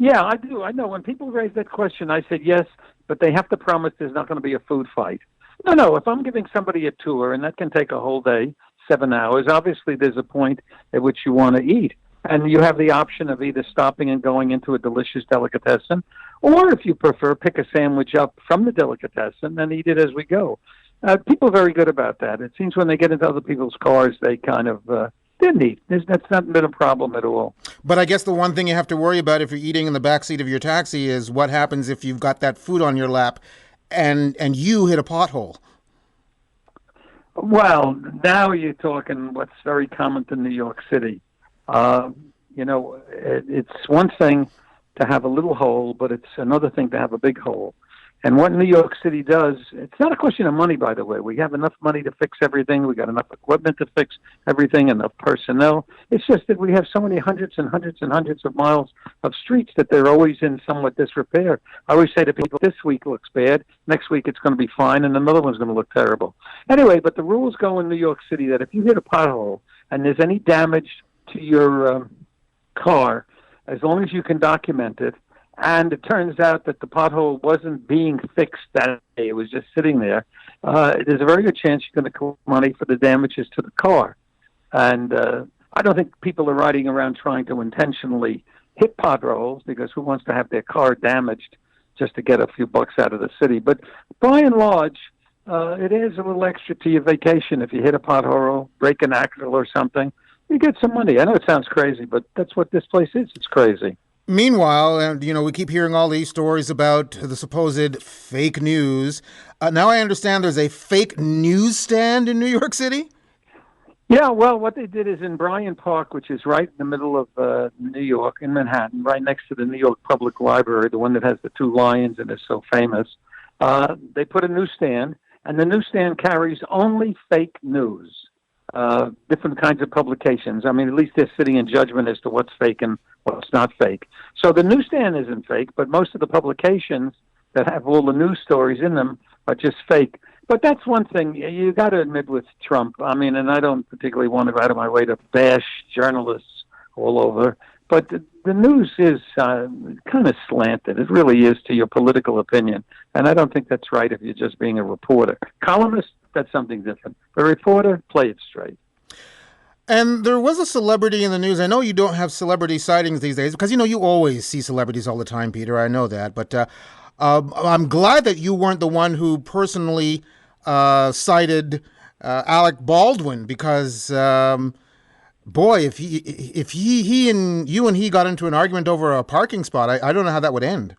Yeah, I do. I know. When people raise that question, I said yes, but they have to promise there's not going to be a food fight. No. If I'm giving somebody a tour, and that can take a whole day, 7 hours, obviously there's a point at which you want to eat. And you have the option of either stopping and going into a delicious delicatessen, or if you prefer, pick a sandwich up from the delicatessen and eat it as we go. People are very good about that. It seems when they get into other people's cars, they kind of... didn't eat. That's not been a problem at all. But I guess the one thing you have to worry about if you're eating in the backseat of your taxi is what happens if you've got that food on your lap and you hit a pothole. Well, now you're talking what's very common to New York City. It's one thing to have a little hole, but it's another thing to have a big hole. And what New York City does, it's not a question of money, by the way. We have enough money to fix everything. We got enough equipment to fix everything, enough personnel. It's just that we have so many hundreds and hundreds and hundreds of miles of streets that they're always in somewhat disrepair. I always say to people, this week looks bad, next week it's going to be fine, and another one's going to look terrible. Anyway, but the rules go in New York City that if you hit a pothole and there's any damage to your car, as long as you can document it, and it turns out that the pothole wasn't being fixed that day, it was just sitting there, there's a very good chance you're going to collect money for the damages to the car. And I don't think people are riding around trying to intentionally hit potholes, because who wants to have their car damaged just to get a few bucks out of the city? But by and large, it is a little extra to your vacation. If you hit a pothole, break an axle or something, you get some money. I know it sounds crazy, but that's what this place is. It's crazy. Meanwhile, we keep hearing all these stories about the supposed fake news. Now I understand there's a fake newsstand in New York City? Yeah, well, what they did is in Bryant Park, which is right in the middle of New York, in Manhattan, right next to the New York Public Library, the one that has the two lions and is so famous, they put a newsstand, and the newsstand carries only fake news. Different kinds of publications. I mean, at least they're sitting in judgment as to what's fake and what's not fake. So the newsstand isn't fake, but most of the publications that have all the news stories in them are just fake. But that's one thing you got to admit with Trump. I mean, and I don't particularly want to go out of my way to bash journalists all over, but the news is kind of slanted. It really is to your political opinion. And I don't think that's right if you're just being a reporter. Columnist, that's something different. But a reporter, play it straight. And there was a celebrity in the news. I know you don't have celebrity sightings these days because, you always see celebrities all the time, Peter. I know that. But I'm glad that you weren't the one who personally cited Alec Baldwin because, boy, if he and you got into an argument over a parking spot, I don't know how that would end.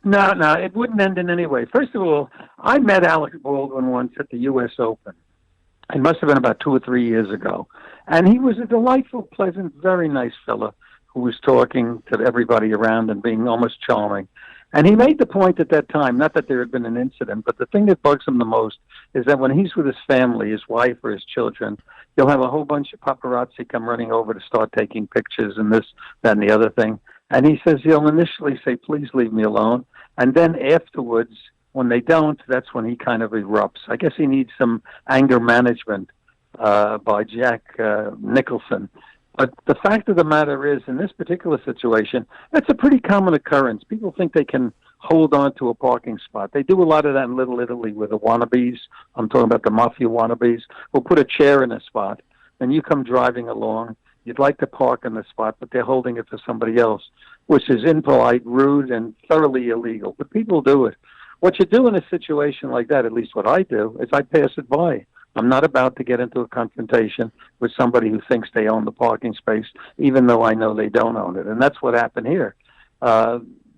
No, it wouldn't end in any way. First of all, I met Alec Baldwin once at the U.S. Open. It must have been about 2 or 3 years ago. And he was a delightful, pleasant, very nice fella who was talking to everybody around and being almost charming. And he made the point at that time, not that there had been an incident, but the thing that bugs him the most is that when he's with his family, his wife or his children, you'll have a whole bunch of paparazzi come running over to start taking pictures and this, that, and the other thing. And he says he'll initially say, please leave me alone. And then afterwards, when they don't, that's when he kind of erupts. I guess he needs some anger management by Jack Nicholson. But the fact of the matter is, in this particular situation, that's a pretty common occurrence. People think they can hold on to a parking spot. They do a lot of that in Little Italy with the wannabes. I'm talking about the mafia wannabes. We'll put a chair in a spot, and you come driving along. You'd like to park in the spot, but they're holding it for somebody else, which is impolite, rude, and thoroughly illegal. But people do it. What you do in a situation like that, at least what I do, is I pass it by. I'm not about to get into a confrontation with somebody who thinks they own the parking space, even though I know they don't own it. And that's what happened here.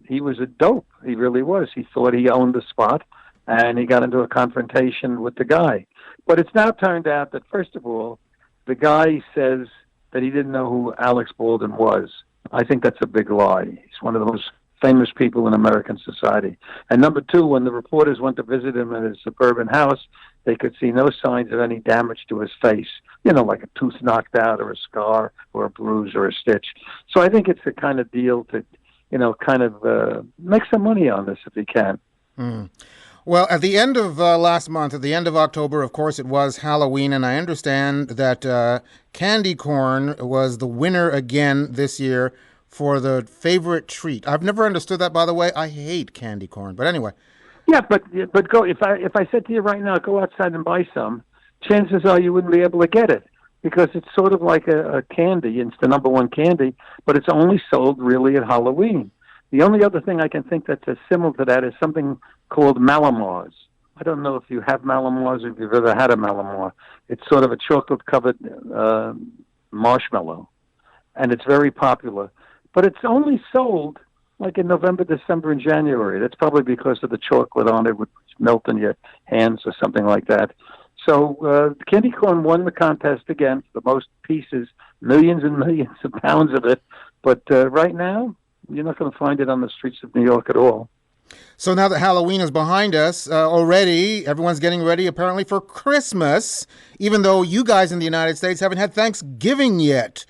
He was a dope. He really was. He thought he owned the spot, and he got into a confrontation with the guy. But it's now turned out that, first of all, the guy says that he didn't know who Alex Baldwin was. I think that's a big lie. He's one of the most famous people in American society. And number two, when the reporters went to visit him in his suburban house, they could see no signs of any damage to his face, like a tooth knocked out or a scar or a bruise or a stitch. So I think it's the kind of deal to, make some money on this if he can. Mm. Well, at the end of last month, at the end of October, of course, it was Halloween, and I understand that candy corn was the winner again this year for the favorite treat. I've never understood that, by the way. I hate candy corn, but anyway. Yeah, but go if I said to you right now, go outside and buy some, chances are you wouldn't be able to get it because it's sort of like a candy. It's the number one candy, but it's only sold really at Halloween. The only other thing I can think that's similar to that is something called Malamars. I don't know if you have Malamars or if you've ever had a Malamar. It's sort of a chocolate-covered marshmallow, and it's very popular. But it's only sold like in November, December, and January. That's probably because of the chocolate on it would melt in your hands or something like that. So candy corn won the contest again for the most pieces, millions and millions of pounds of it. But right now, you're not going to find it on the streets of New York at all. So now that Halloween is behind us already, everyone's getting ready apparently for Christmas, even though you guys in the United States haven't had Thanksgiving yet.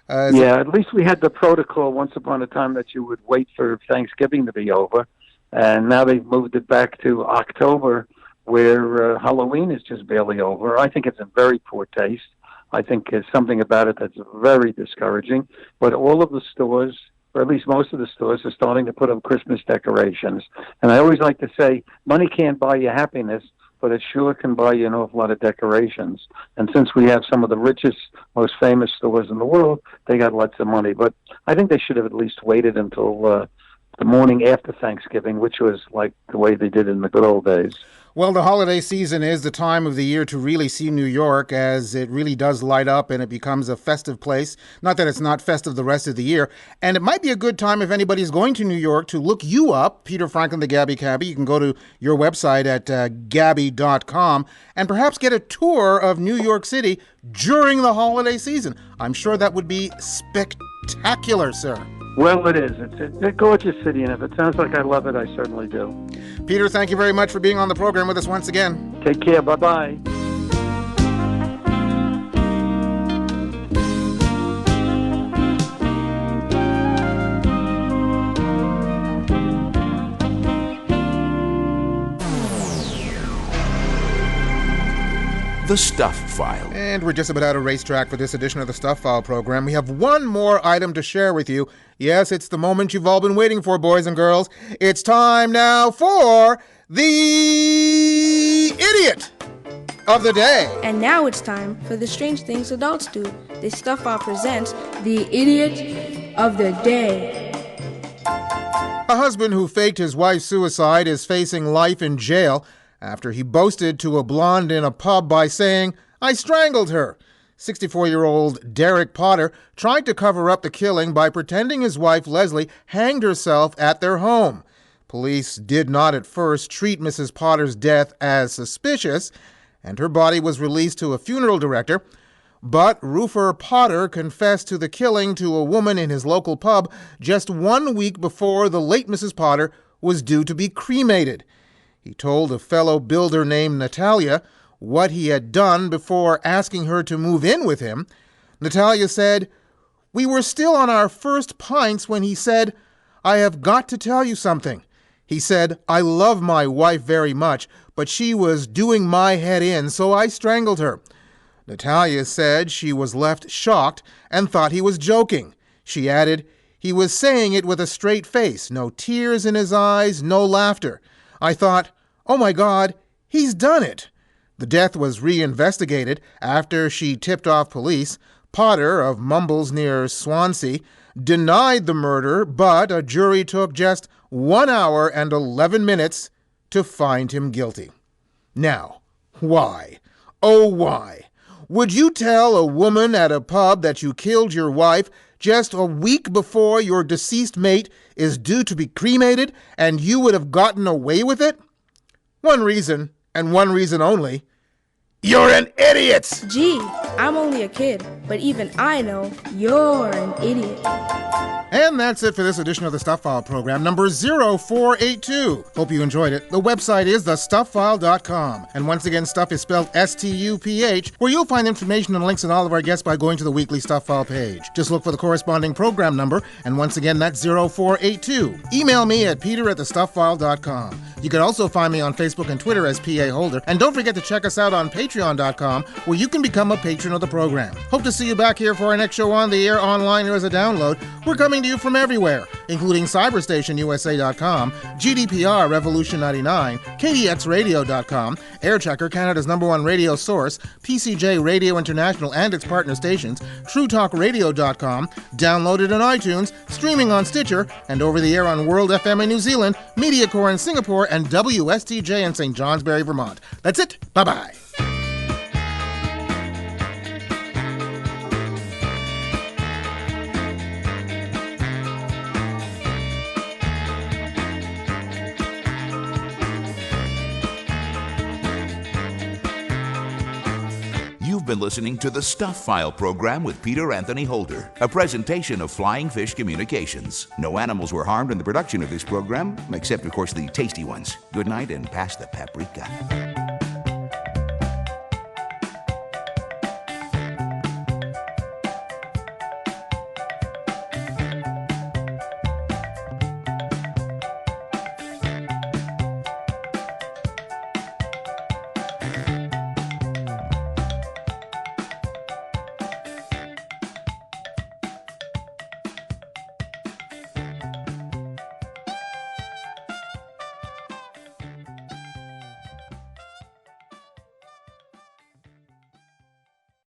At least we had the protocol once upon a time that you would wait for Thanksgiving to be over. And now they've moved it back to October, where Halloween is just barely over. I think it's in very poor taste. I think there's something about it that's very discouraging. But all of the stores, or at least most of the stores, are starting to put up Christmas decorations. And I always like to say, money can't buy you happiness, but it sure can buy you an awful lot of decorations. And since we have some of the richest, most famous stores in the world, they got lots of money. But I think they should have at least waited until the morning after Thanksgiving, which was like the way they did in the good old days. Well, the holiday season is the time of the year to really see New York, as it really does light up and it becomes a festive place. Not that it's not festive the rest of the year. And it might be a good time, if anybody's going to New York, to look you up, Peter Franklin the Gabby Cabby. You can go to your website at gabby.com and perhaps get a tour of New York City during the holiday season. I'm sure that would be spectacular, sir. Well, it is. It's a gorgeous city, and if it sounds like I love it, I certainly do. Peter, thank you very much for being on the program with us once again. Take care. Bye-bye. The Stuff File. And we're just about out of racetrack for this edition of the Stuff File program. We have one more item to share with you. Yes, it's the moment you've all been waiting for, boys and girls. It's time now for the Idiot of the Day. And now it's time for the Strange Things Adults Do. The Stuff File presents the Idiot of the Day. A husband who faked his wife's suicide is facing life in jail after he boasted to a blonde in a pub by saying, "I strangled her." 64-year-old Derek Potter tried to cover up the killing by pretending his wife Leslie hanged herself at their home. Police did not at first treat Mrs. Potter's death as suspicious, and her body was released to a funeral director. But roofer Potter confessed to the killing to a woman in his local pub just 1 week before the late Mrs. Potter was due to be cremated. He told a fellow builder named Natalia what he had done before asking her to move in with him. Natalia said, We were still on our first pints when he said, "I have got to tell you something." He said, "I love my wife very much, but she was doing my head in, so I strangled her." Natalia said she was left shocked and thought he was joking. She added, "He was saying it with a straight face, no tears in his eyes, no laughter." I thought, "Oh my God, he's done it." The death was reinvestigated after she tipped off police. Potter of Mumbles near Swansea denied the murder, but a jury took just 1 hour and 11 minutes to find him guilty. Now, why? Oh, why? Would you tell a woman at a pub that you killed your wife just a week before your deceased mate is due to be cremated and you would have gotten away with it? One reason, and one reason only. You're an idiot! Gee, I'm only a kid, but even I know you're an idiot. And that's it for this edition of the Stuff File program, number 0482. Hope you enjoyed it. The website is thestuffile.com. And once again, stuff is spelled S-T-U-P-H, where you'll find information and links on all of our guests by going to the weekly Stuff File page. Just look for the corresponding program number, and once again, that's 0482. Email me at peter@thestuffile.com. You can also find me on Facebook and Twitter as P.A. Holder. And don't forget to check us out on patreon.com, where you can become a patron of the program. Hope to see you back here for our next show on the air, online, or as a download. We're coming to you from everywhere, including cyberstationusa.com, GDPR Revolution 99, KDXradio.com, Airchecker, Canada's #1 radio source, PCJ Radio International and its partner stations, TrueTalkRadio.com, downloaded on iTunes, streaming on Stitcher, and over the air on World FM in New Zealand, MediaCore in Singapore, and WSTJ in St. Johnsbury, Vermont. That's it. Bye-bye. You've been listening to the Stuff File program with Peter Anthony Holder, a presentation of Flying Fish Communications. No animals were harmed in the production of this program, except, of course, the tasty ones. Good night and pass the paprika.